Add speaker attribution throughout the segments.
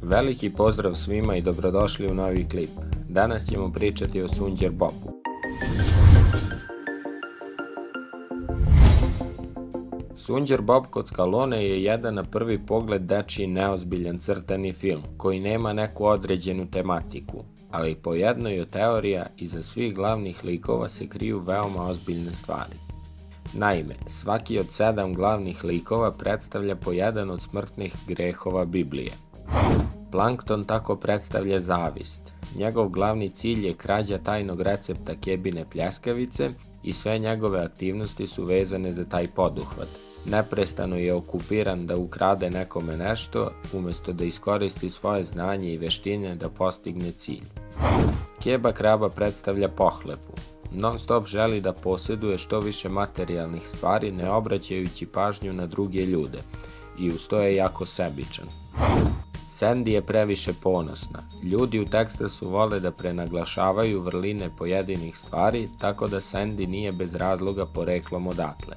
Speaker 1: Veliki pozdrav svima i dobrodošli u novi klip. Danas ćemo pričati o Sunđer Bobu. Sunđer Bob kod Skalone je jedan na prvi pogled dečiji neozbiljan crtani film koji nema neku određenu tematiku, ali po jednoj od teorija iza svih glavnih likova se kriju veoma ozbiljne stvari. Naime, svaki od 7 glavnih likova predstavlja po jedan od smrtnih grehova Biblije. Plankton tako predstavlja zavist. Njegov glavni cilj je krađa tajnog recepta Kebine pljeskavice i sve njegove aktivnosti su vezane za taj poduhvat. Neprestano je okupiran da ukrade nekome nešto, umjesto da iskoristi svoje znanje i veštine da postigne cilj. Keba kraba predstavlja pohlepu. Non stop želi da posjeduje što više materijalnih stvari, ne obraćajući pažnju na druge ljude, i uz to je jako sebičan. Sandy je previše ponosna. Ljudi u Teksasu vole da prenaglašavaju vrline pojedinih stvari, tako da Sandy nije bez razloga poreklom odatle.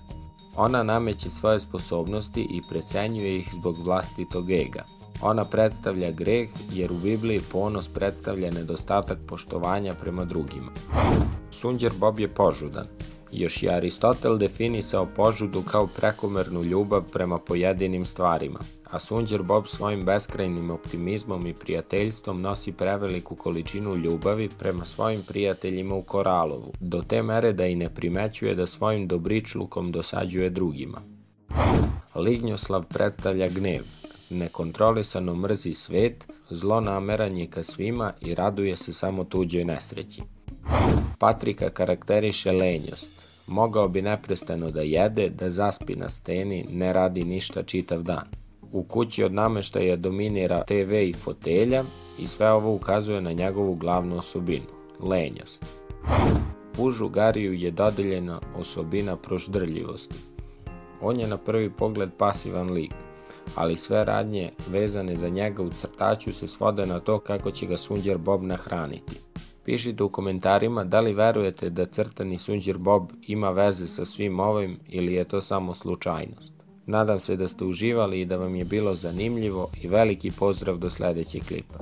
Speaker 1: Ona nameće svoje sposobnosti i precenjuje ih zbog vlastitog ega. Ona predstavlja greh jer u Bibliji ponos predstavlja nedostatak poštovanja prema drugima. Sunđer Bob je požudan. Još je Aristotel definisao požudu kao prekomernu ljubav prema pojedinim stvarima, a Sunđer Bob svojim beskrajnim optimizmom i prijateljstvom nosi preveliku količinu ljubavi prema svojim prijateljima u Koralovu, do te mere da i ne primećuje da svojim dobričlukom dosađuje drugima. Lignjoslav predstavlja gnev. Nekontrolisano mrzi svet, zlonameran je ka svima i raduje se samo tuđoj nesreći. Patrika karakteriše lenjost. Mogao bi neprestano da jede, da zaspi na steni, ne radi ništa čitav dan. U kući od nameštaja dominira TV i fotelja i sve ovo ukazuje na njegovu glavnu osobinu – lenjost. Pužu Gariju je dodeljena osobina proždrljivosti. On je na prvi pogled pasivan lik, ali sve radnje vezane za njega u crtaću se svode na to kako će ga Sunđer Bob nahraniti. Pišite u komentarima da li verujete da crtani Sunđer Bob ima veze sa svim ovim ili je to samo slučajnost. Nadam se da ste uživali i da vam je bilo zanimljivo i veliki pozdrav do sljedećeg klipa.